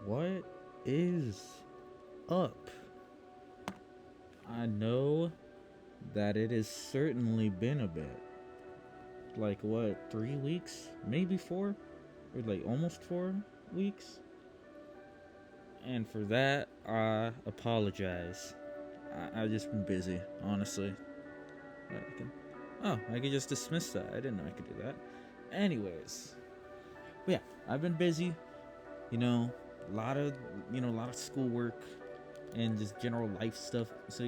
What is up? I know that it has certainly been a bit. Like, what, 3 weeks? Maybe 4? Or like almost 4 weeks? And for that, I apologize. I've just been busy, honestly. I can, I could just dismiss that. I didn't know I could do that. Anyways. But yeah, I've been busy. You know, a lot of, a lot of schoolwork and just general life stuff. So,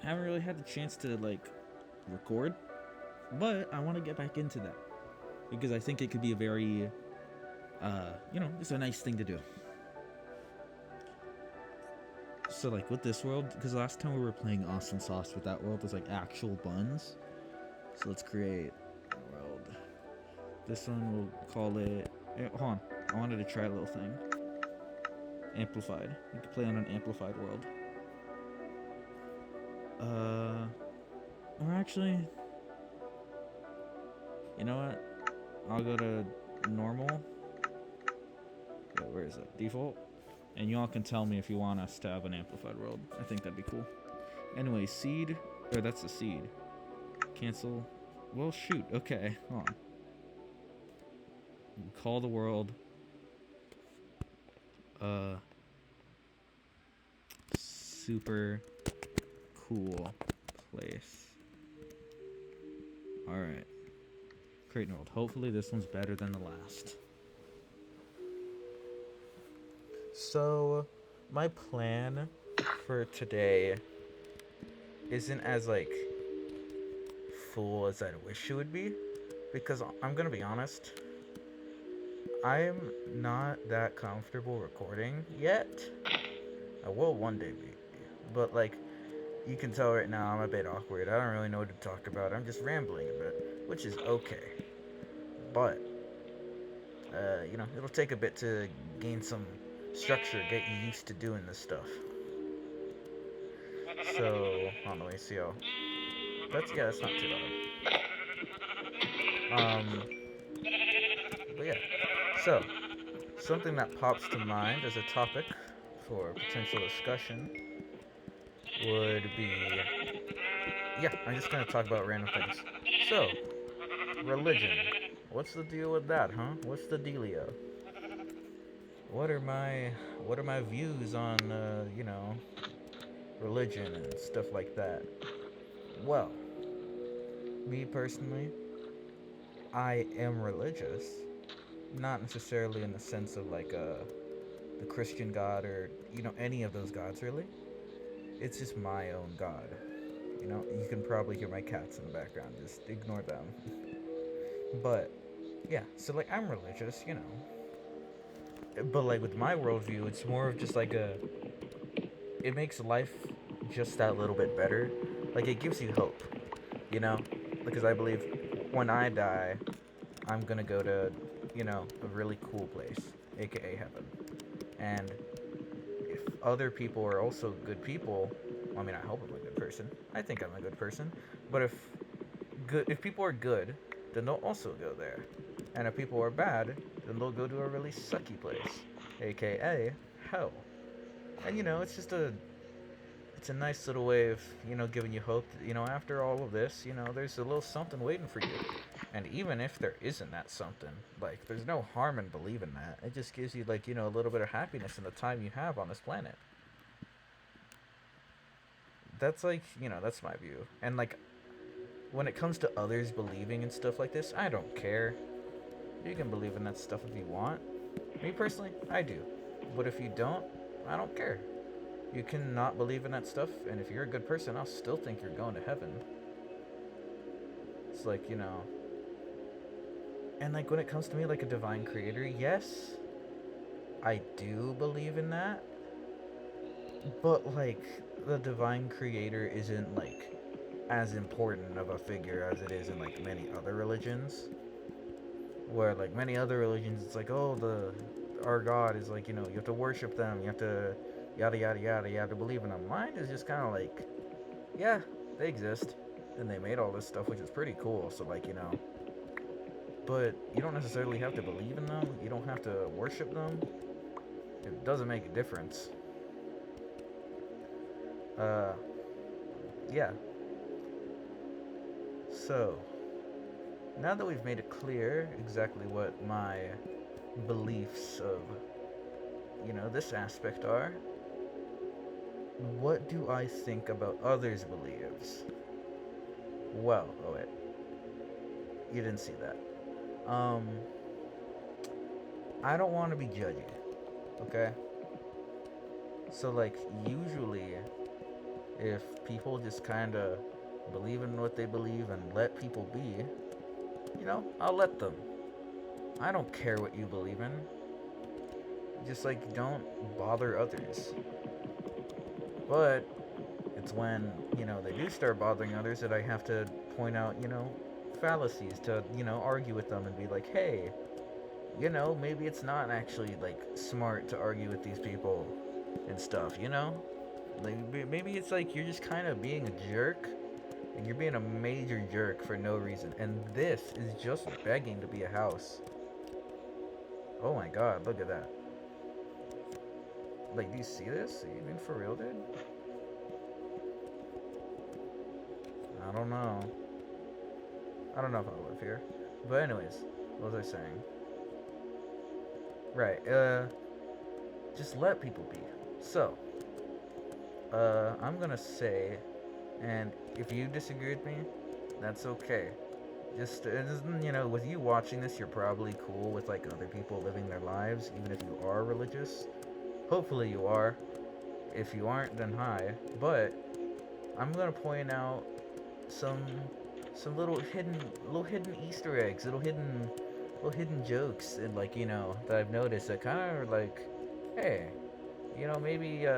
haven't really had the chance to like record, but I want to get back into that because I think it could be a very, just a nice thing to do. So like with this world, because last time we were playing Awesome Sauce with that world was like actual buns. So let's create a world. This one we'll call it. Hold on, I wanted to try a little thing. Amplified. You can play on an amplified world. Or actually, you know what? I'll go to normal. Wait, where is it? Default. And y'all can tell me if you want us to have an amplified world. I think that'd be cool. Anyway, seed. Or that's the seed. Cancel. Well, shoot. Okay, hold on. Call the world. Super cool place. Alright. Create world. Hopefully this one's better than the last. So, my plan for today isn't as like full as I wish it would be, because I'm gonna be honest, I'm not that comfortable recording yet. I will one day be, but like you can tell right now I'm a bit awkward. I don't really know what to talk about. I'm just rambling a bit, which is okay. But it'll take a bit to gain some structure, get you used to doing this stuff. So, hold on, let me see how. That's not too bad. But yeah. So, something that pops to mind as a topic for potential discussion would be. Yeah, I'm just gonna talk about random things. So, religion. What's the deal with that, huh? What's the dealio? What are my views on religion and stuff like that? Well, me personally, I am religious, not necessarily in the sense of like the Christian God or any of those gods really. It's just my own God. You can probably hear my cats in the background. Just ignore them. But yeah, so like I'm religious. But like with my worldview, it's more of just like it makes life just that little bit better. Like it gives you hope, because I believe when I die, I'm gonna go to, a really cool place, aka heaven. And if other people are also good people, well, I mean, I hope I'm a good person. I think I'm a good person. But if people are good, then they'll also go there. And if people are bad, then they'll go to a really sucky place, aka hell. And it's a nice little way of giving you hope that, after all of this, there's a little something waiting for you. And even if there isn't that something, like there's no harm in believing that. It just gives you like a little bit of happiness in the time you have on this planet. That's like that's my view. And like when it comes to others believing in stuff like this, I don't care. You can believe in that stuff if you want. Me personally, I do. But if you don't, I don't care. You can not believe in that stuff, and if you're a good person, I'll still think you're going to heaven. It's like, And like when it comes to me, like a divine creator, yes, I do believe in that. But like the divine creator isn't like as important of a figure as it is in like many other religions. Where like many other religions, it's like, oh, our God is like, you have to worship them, you have to yada yada yada, you have to believe in them. Mine is just kind of like, yeah, they exist, and they made all this stuff, which is pretty cool. So like, but you don't necessarily have to believe in them. You don't have to worship them. It doesn't make a difference. Uh, yeah. So, now that we've made it clear exactly what my beliefs of, this aspect are, what do I think about others' beliefs? Well, oh wait, you didn't see that. Um, I don't want to be judgy, okay? So, like, usually, if people just kind of believe in what they believe and let people be, I'll let them. I don't care what you believe in. Just, like, don't bother others. But it's when, they do start bothering others that I have to point out, fallacies to, argue with them and be like, hey, maybe it's not actually, like, smart to argue with these people and stuff, Like, maybe it's like you're just kind of being a jerk, and you're being a major jerk for no reason. And this is just begging to be a house. Oh my god, look at that. Like, do you see this? Are you being for real, dude? I don't know. I don't know if I live here. But anyways, what was I saying? Right, just let people be. So, I'm gonna say, and if you disagree with me, that's okay. Just, with you watching this, you're probably cool with, like, other people living their lives, even if you are religious. Hopefully you are. If you aren't, then hi. But, I'm gonna point out some little hidden Easter eggs, little hidden jokes, and, like, that I've noticed that kind of are like, hey, maybe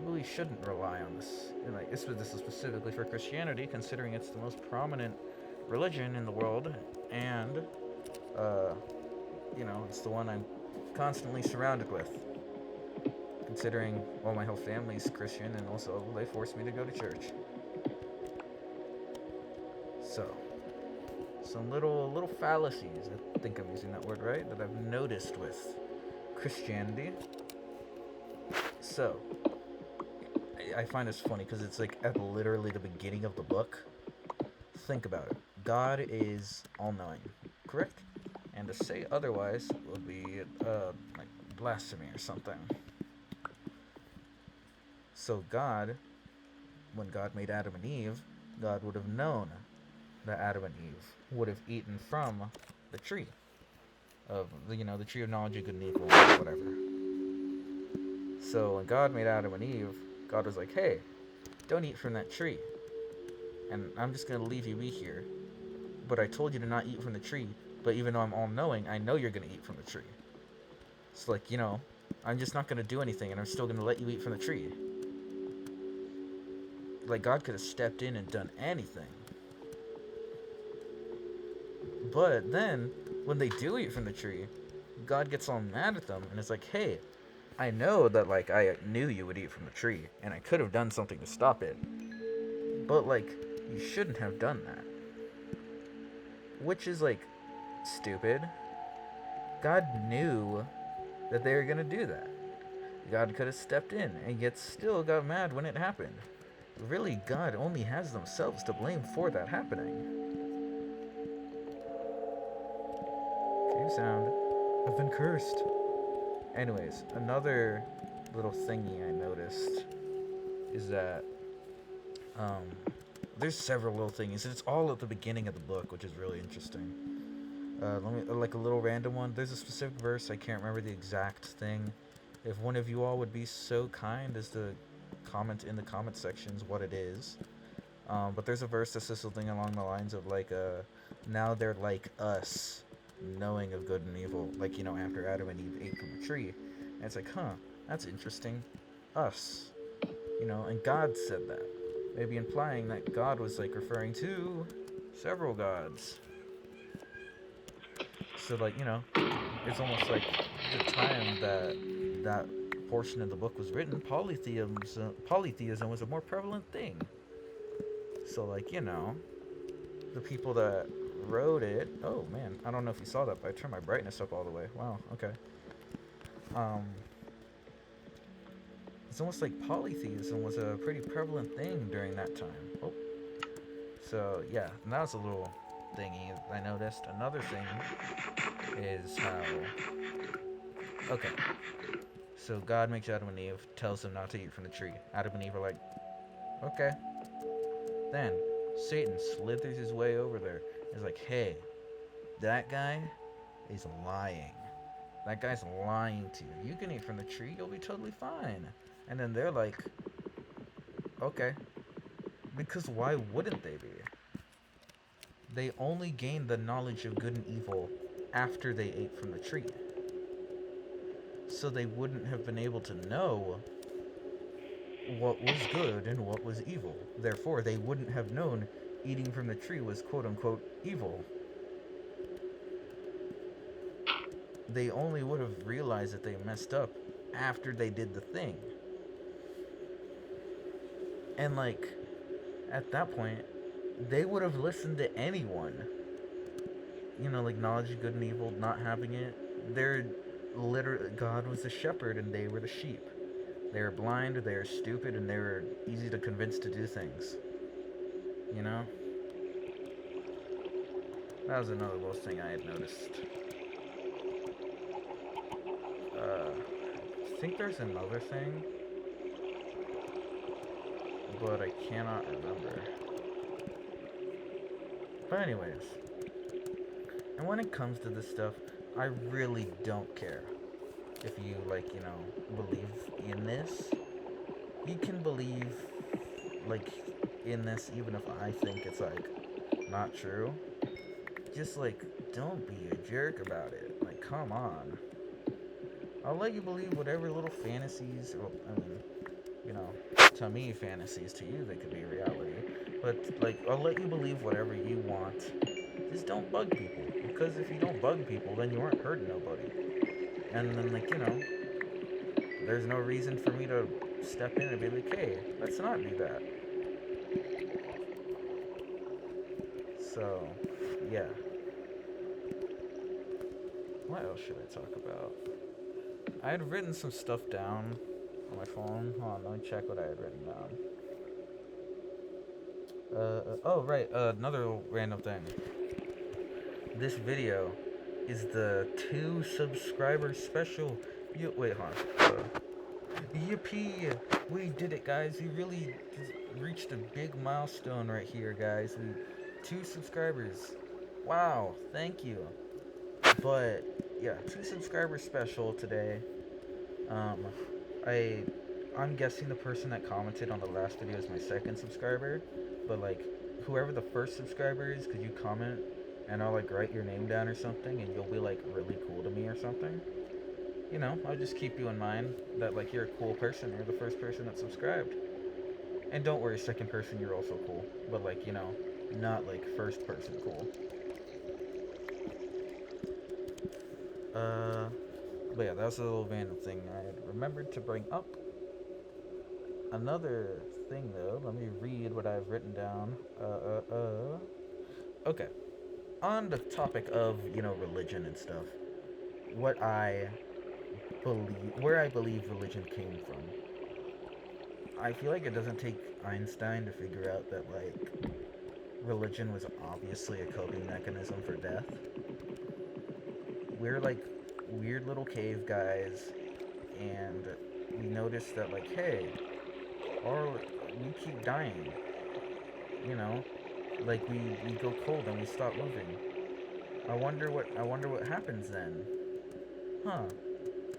we shouldn't rely on this. And, like, this is specifically for Christianity, considering it's the most prominent religion in the world, and it's the one I'm constantly surrounded with. Considering, well, my whole family's Christian, and also they forced me to go to church. So, some little fallacies, I think I'm using that word right, that I've noticed with Christianity. So, I find this funny because it's like at literally the beginning of the book. Think about it. God is all-knowing, correct? And to say otherwise would be like blasphemy or something. So when God made Adam and Eve, God would have known that Adam and Eve would have eaten from the tree of the tree of knowledge of good and evil, whatever. So when God made Adam and Eve, God was like, hey, don't eat from that tree, and I'm just gonna leave you be here. But I told you to not eat from the tree, but even though I'm all-knowing, I know you're gonna eat from the tree. It's like, I'm just not gonna do anything, and I'm still gonna let you eat from the tree. Like, God could have stepped in and done anything. But then, when they do eat from the tree, God gets all mad at them, and it's like, hey, I know that, like, I knew you would eat from the tree, and I could have done something to stop it. But, like, you shouldn't have done that. Which is, like, stupid. God knew that they were gonna do that. God could have stepped in, and yet still got mad when it happened. Really, God only has themselves to blame for that happening. Cave sound. I've been cursed. Anyways, another little thingy I noticed is that there's several little things. It's all at the beginning of the book, which is really interesting. Let me like a little random one. There's a specific verse, I can't remember the exact thing. If one of you all would be so kind as to comment in the comment sections what it is. But there's a verse that says something along the lines of like, now they're like us, knowing of good and evil. Like, after Adam and Eve ate from the tree. And it's like, huh, that's interesting. Us. And God said that. Maybe implying that God was like referring to several gods. So, like, it's almost like the time that portion of the book was written, polytheism was a more prevalent thing. So, like, the people that wrote it. Oh man, I don't know if you saw that, but I turned my brightness up all the way. Wow. Okay. it's almost like polytheism was a pretty prevalent thing during that time. Oh, so yeah, and that was a little thingy I noticed. Another thing is how, okay, so God makes Adam and Eve, tells them not to eat from the tree. Adam and Eve are like, okay. Then Satan slithers his way over there. He's like, hey, that guy is lying. That guy's lying to you. You can eat from the tree, you'll be totally fine. And then they're like, okay. Because why wouldn't they be? They only gained the knowledge of good and evil after they ate from the tree. So they wouldn't have been able to know what was good and what was evil. Therefore, they wouldn't have known eating from the tree was quote unquote evil. They only would have realized that they messed up after they did the thing. And like, at that point, they would have listened to anyone. You know, like knowledge of good and evil, not having it. They're literally, God was the shepherd and they were the sheep. They were blind, they were stupid, and they were easy to convince to do things. You know? That was another little thing I had noticed. I think there's another thing, but I cannot remember. But anyways, and when it comes to this stuff, I really don't care if you, like, you know, believe in this. You can believe, like, in this even if I think it's, like, not true. Just, like, don't be a jerk about it. Like, come on. I'll let you believe whatever little fantasies, well, I mean, you know, to me, fantasies, to you, they could be reality. But, like, I'll let you believe whatever you want. Just don't bug people. Because if you don't bug people, then you aren't hurting nobody. And then, like, you know, there's no reason for me to step in and be like, hey, let's not do that. So, yeah. What else should I talk about? I had written some stuff down on my phone. Hold on, let me check what I had written down. Oh, right, another random thing. This video is the 2 subscriber special. Wait, hold on. Yippee! We did it, guys. We really reached a big milestone right here, guys. 2 subscribers. Wow, thank you. But yeah, 2 subscriber special today. I'm guessing the person that commented on the last video is my 2nd subscriber. But like, whoever the 1st subscriber is, could you comment and I'll like write your name down or something, and you'll be like really cool to me or something. You know, I'll just keep you in mind that like you're a cool person. You're the 1st person that subscribed. And don't worry, 2nd person, you're also cool. But like, you know, not like 1st person cool. But yeah, that was a little random thing I had remembered to bring up. Another thing though, let me read what I've written down. Okay. On the topic of, you know, religion and stuff, what I believe, where I believe religion came from. I feel like it doesn't take Einstein to figure out that, like, religion was obviously a coping mechanism for death. We're, like, weird little cave guys, and we noticed that, like, hey, we keep dying. You know? Like, we go cold and we stop moving. I wonder what happens then. Huh.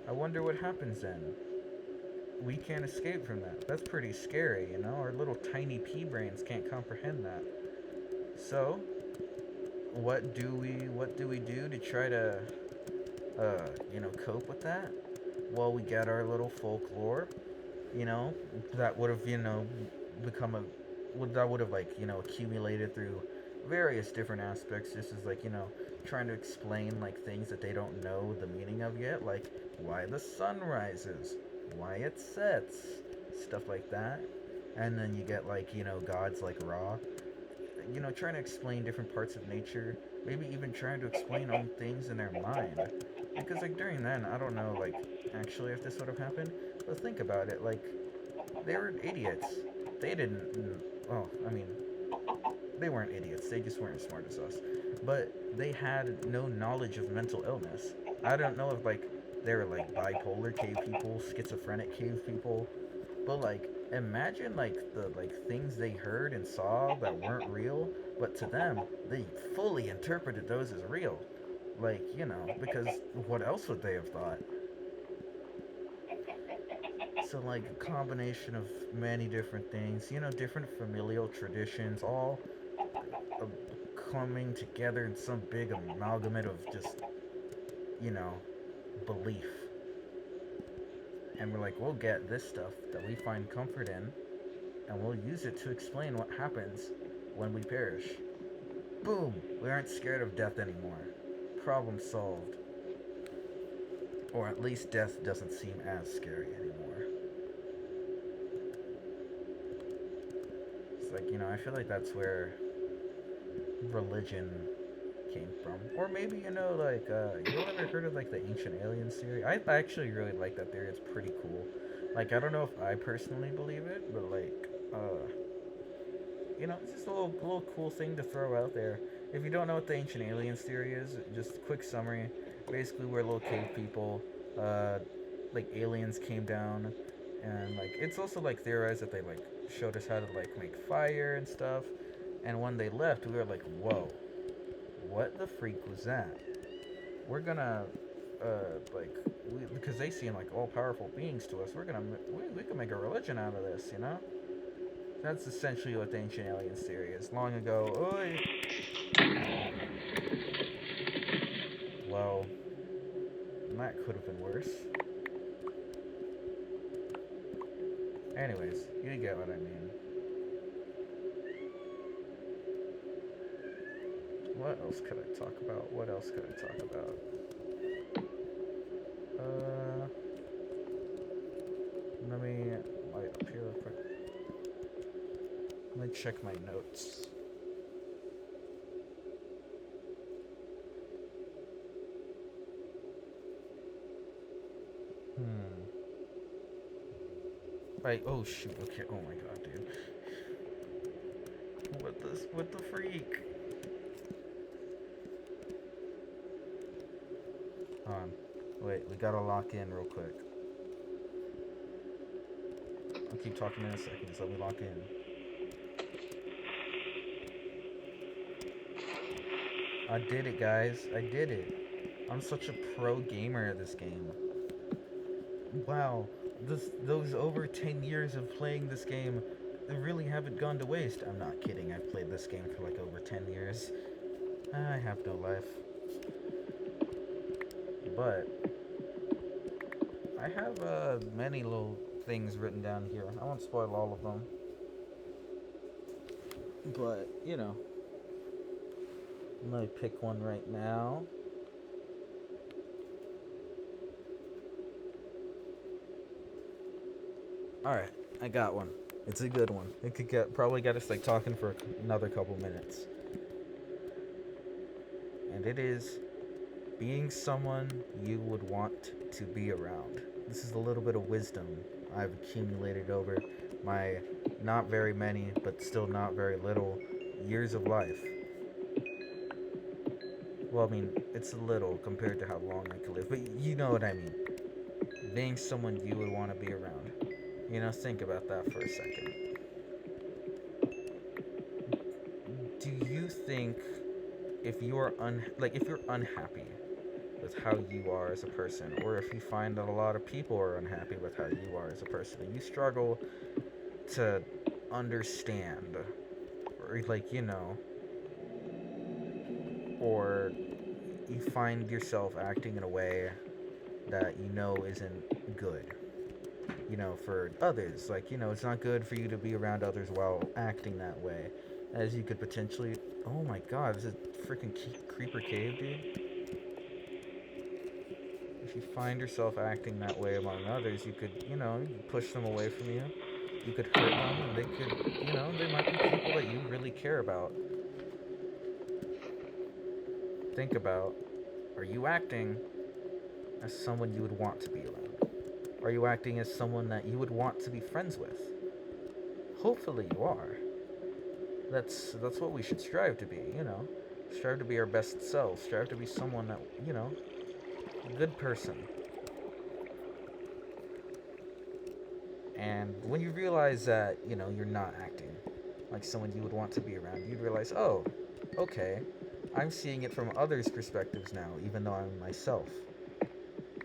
I wonder what happens then. We can't escape from that. That's pretty scary, you know? Our little tiny pea brains can't comprehend that. So, what do we do to try to, you know, cope with that? Well, we got our little folklore, you know, that would have, you know, that would have, like, you know, accumulated through various different aspects, just as, like, you know, trying to explain, like, things that they don't know the meaning of yet, like why the sun rises, why it sets, stuff like that. And then you get, like, you know, gods like Ra, you know, trying to explain different parts of nature, maybe even trying to explain own things in their mind. Because like during then, I don't know like actually if this would have happened, but think about it. Like they were idiots. They didn't. Well, I mean, they weren't idiots. They just weren't as smart as us. But they had no knowledge of mental illness. I don't know if like they were like bipolar cave people, schizophrenic cave people, but like imagine like the like things they heard and saw that weren't real, but to them they fully interpreted those as real. Like, because what else would they have thought? So like a combination of many different things, different familial traditions, all uh, coming together in some big amalgamate of just, you know, belief. And we're like, we'll get this stuff that we find comfort in, and we'll use it to explain what happens when we perish. Boom! We aren't scared of death anymore. Problem solved. Or at least death doesn't seem as scary anymore. It's like, I feel like that's where religion came from. Or maybe, you ever heard of, like, the Ancient Aliens theory? I actually really like that theory. It's pretty cool. Like, I don't know if I personally believe it, but, like, it's just a little cool thing to throw out there. If you don't know what the Ancient Aliens theory is, just a quick summary. Basically, we're little cave people. Like, aliens came down, and, like, it's also, like, theorized that they, like, showed us how to, like, make fire and stuff. And when they left, we were like, whoa, what the freak was that? We're gonna, because they seem like all-powerful beings to us, we can make a religion out of this, That's essentially what the Ancient Aliens theory is. Long ago, well, that could have been worse. Anyways, you get what I mean. What else could I talk about? Let me light up here real quick. Let me check my notes. Right, oh shoot, okay, oh my god, dude. What the freak? Hold on. Wait, we gotta lock in real quick. I'll keep talking in a second, so let me lock in. I did it, guys. I did it. I'm such a pro gamer at this game. Wow, those over 10 years of playing this game really haven't gone to waste. I'm not kidding. I've played this game for like over 10 years. I have no life. But I have many little things written down here. I won't spoil all of them. But, let me pick one right now. Alright, I got one. It's a good one. It could probably get us like talking for another couple minutes. And it is being someone you would want to be around. This is a little bit of wisdom I've accumulated over my not very many, but still not very little years of life. Well, I mean, it's a little compared to how long I could live, but you know what I mean. Being someone you would want to be around. Think about that for a second. Do you think if you're unhappy with how you are as a person, or if you find that a lot of people are unhappy with how you are as a person, and you struggle to understand, or or you find yourself acting in a way that isn't good, for others, it's not good for you to be around others while acting that way, as you could potentially, oh my god, this is a freaking creeper cave, dude. If you find yourself acting that way among others, you could, you could push them away from you. You could hurt them, and they could, they might be people that you really care about. Think about, are you acting as someone you would want to be around? Are you acting as someone that you would want to be friends with? Hopefully you are. That's what we should strive to be, you know. Strive to be our best selves. Strive to be someone that, you know, a good person. And when you realize that, you know, you're not acting like someone you would want to be around, you'd realize, oh, okay, I'm seeing it from others' perspectives now, even though I'm myself.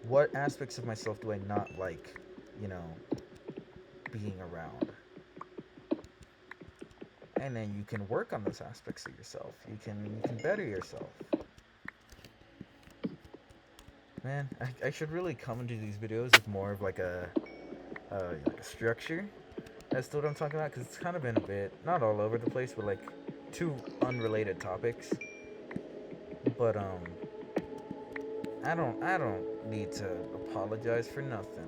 What aspects of myself do I not like, you know, being around? And then you can work on those aspects of yourself. You can better yourself. Man, I should really come into these videos with more of like a structure. That's what I'm talking about, because it's kind of been a bit not all over the place, but like two unrelated topics. But I don't need to apologize for nothing.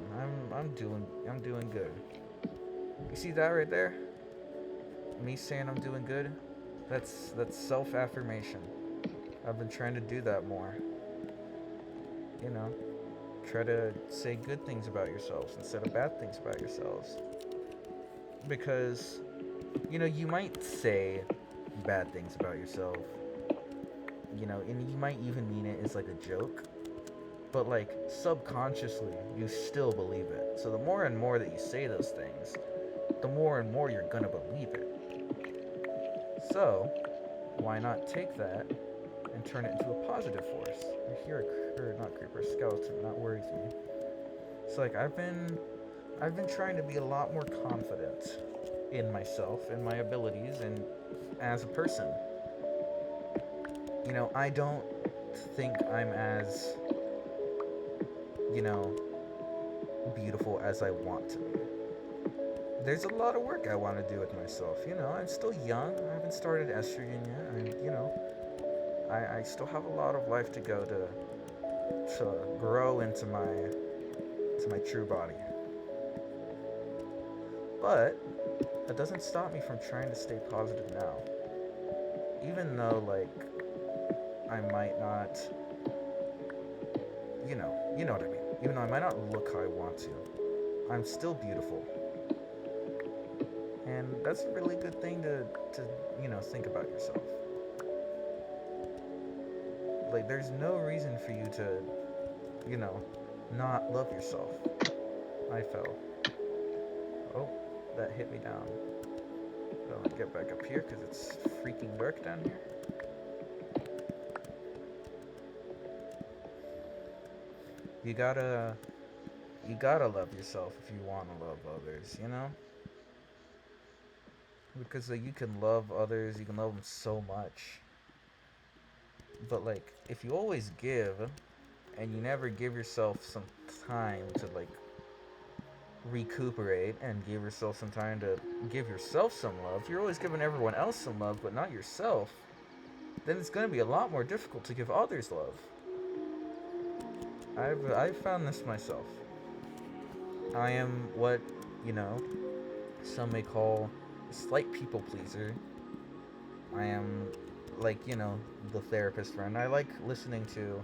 I'm doing good. You see that right there? Me saying I'm doing good. That's self affirmation. I've been trying to do that more. You know, try to say good things about yourselves instead of bad things about yourselves. Because, you know, you might say bad things about yourself, you know, and you might even mean it as like a joke, but like subconsciously, you still believe it. So the more and more that you say those things, the more and more you're gonna believe it. So, why not take that and turn it into a positive force? You hear not creeper, skeleton, that worries me. It's like I've been trying to be a lot more confident in myself and my abilities and as a person. You know, I don't think I'm as, you know, beautiful as I want to be. There's a lot of work I want to do with myself. You know, I'm still young. I haven't started estrogen yet. You know, I still have a lot of life to go to grow into my true body. But that doesn't stop me from trying to stay positive now. Even though like I might not, you know what I mean. Even though I might not look how I want to, I'm still beautiful. And that's a really good thing to you know, think about yourself. Like there's no reason for you to, you know, not love yourself. I fell. Oh, that hit me down. I'll get back up here because it's freaking dark down here. You gotta you gotta love yourself if you want to love others, you know? Because like, you can love others, you can love them so much. But like if you always give and you never give yourself some time to like recuperate and give yourself some time to give yourself some love, you're always giving everyone else some love but not yourself, then it's going to be a lot more difficult to give others love. I've found this myself. I am what, you know, some may call a slight people pleaser. I am like, you know, the therapist friend. I like listening to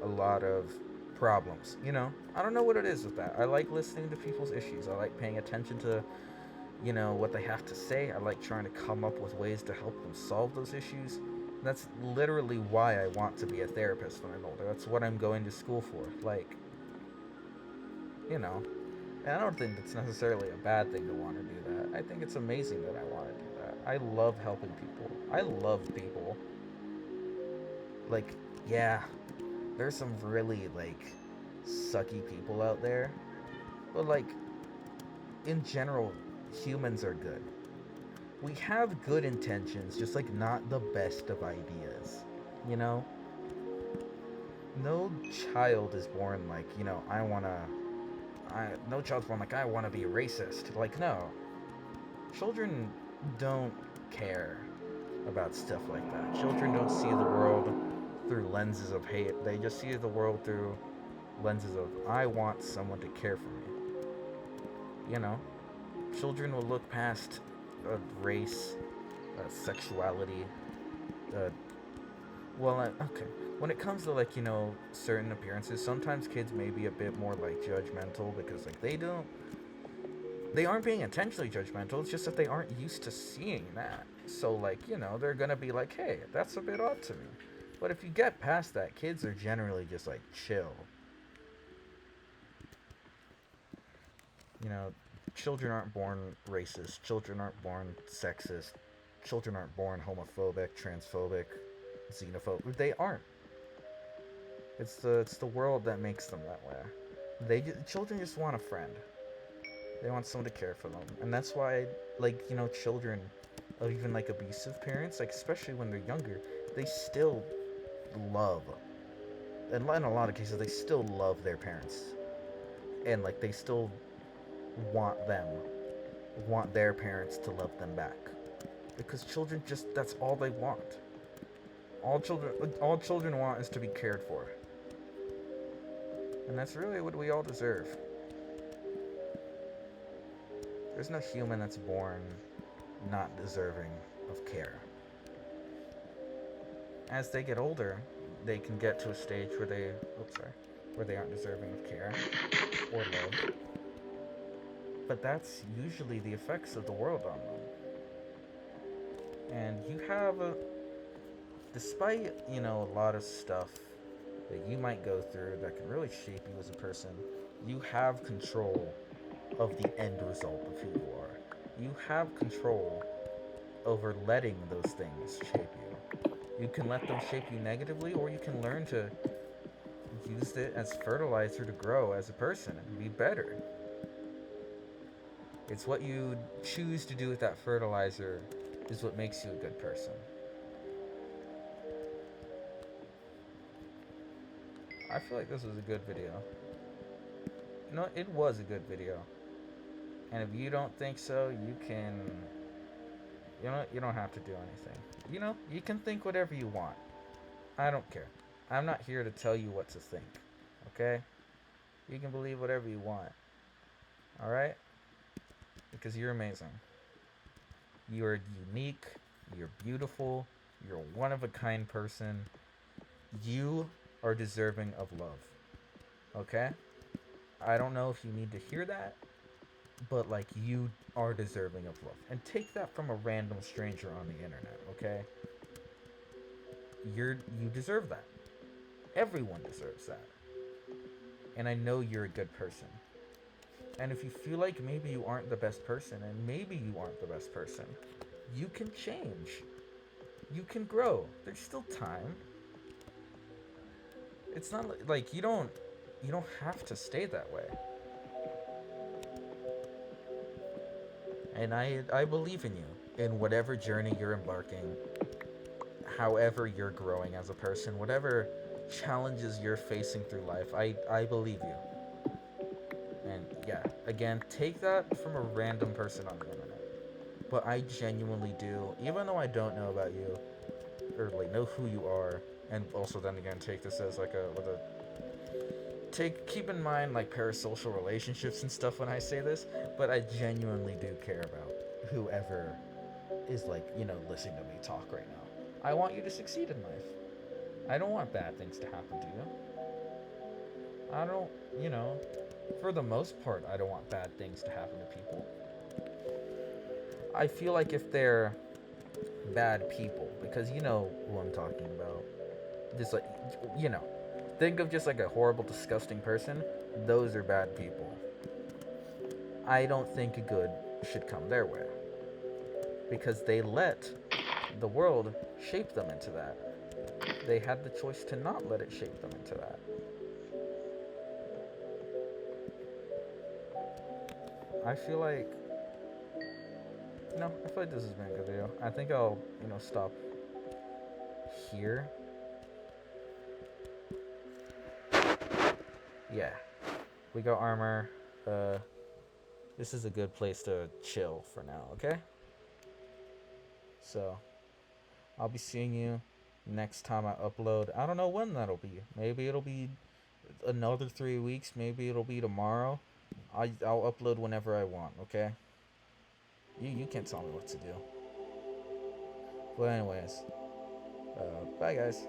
a lot of problems, you know? I don't know what it is with that. I like listening to people's issues. I like paying attention to, you know, what they have to say. I like trying to come up with ways to help them solve those issues. That's literally why I want to be a therapist when I'm older. That's what I'm going to school for. Like, you know, and I don't think it's necessarily a bad thing to want to do that. I think it's amazing that I want to do that. I love helping people. I love people. Like, yeah, there's some really, like, sucky people out there. But, like, in general, humans are good. We have good intentions, just, like, not the best of ideas. You know? No child is born like, you know, no child's born like, I want to be a racist. Like, no. Children don't care about stuff like that. Children don't see the world through lenses of hate. They just see the world through lenses of, I want someone to care for me. You know? Children will look past race, sexuality, Well, okay. When it comes to like certain appearances, sometimes kids may be a bit more like judgmental because like they aren't being intentionally judgmental. It's just that they aren't used to seeing that. So like they're gonna be like, hey, that's a bit odd to me. But if you get past that, kids are generally just like chill. You know, children aren't born racist. Children aren't born sexist. Children aren't born homophobic, transphobic, xenophobic. They aren't. It's the world that makes them that way. Children just want a friend. They want someone to care for them, and that's why like children of even like abusive parents, like especially when they're younger, they still love, and in a lot of cases they still love their parents, and like they still want them, want their parents to love them back, because children just that's all they want. All children want is to be cared for, and that's really what we all deserve. There's no human that's born not deserving of care. As they get older, they can get to a stage where they aren't deserving of care or love. But that's usually the effects of the world on them. And you have despite, a lot of stuff that you might go through that can really shape you as a person, you have control of the end result of who you are. You have control over letting those things shape you. You can let them shape you negatively, or you can learn to use it as fertilizer to grow as a person and be better. It's what you choose to do with that fertilizer is what makes you a good person. I feel like this was a good video. It was a good video. And if you don't think so, you can. You don't have to do anything. You can think whatever you want. I don't care. I'm not here to tell you what to think. Okay? You can believe whatever you want. Alright? Because you're amazing. You're unique. You're beautiful. You're a one of a kind person. You are deserving of love. Okay? I don't know if you need to hear that, but like you are deserving of love. And take that from a random stranger on the internet, okay? You deserve that. Everyone deserves that. And I know you're a good person. And if you feel like maybe you aren't the best person, and maybe you aren't the best person, you can change. You can grow. There's still time. It's not like you don't have to stay that way. And I believe in you. In whatever journey you're embarking, however you're growing as a person, whatever challenges you're facing through life, I believe you. And yeah, again, take that from a random person on the internet. But I genuinely do, even though I don't know about you, or like know who you are, and also then again take this as like keep in mind like parasocial relationships and stuff when I say this, but I genuinely do care about whoever is like, listening to me talk right now. I want you to succeed in life. I don't want bad things to happen to you. I don't, for the most part, I don't want bad things to happen to people. I feel like if they're bad people, because you know who I'm talking about, just like, you know, think of just like a horrible, disgusting person, those are bad people. I don't think good should come their way because they let the world shape them into that. They had the choice to not let it shape them into that. I feel like I feel like this has been a good video. I think I'll, stop here. Yeah. We got armor. This is a good place to chill for now, okay? So, I'll be seeing you next time I upload. I don't know when that'll be. Maybe it'll be another 3 weeks. Maybe it'll be tomorrow. I'll upload whenever I want, okay? You can't tell me what to do. But anyways, bye guys.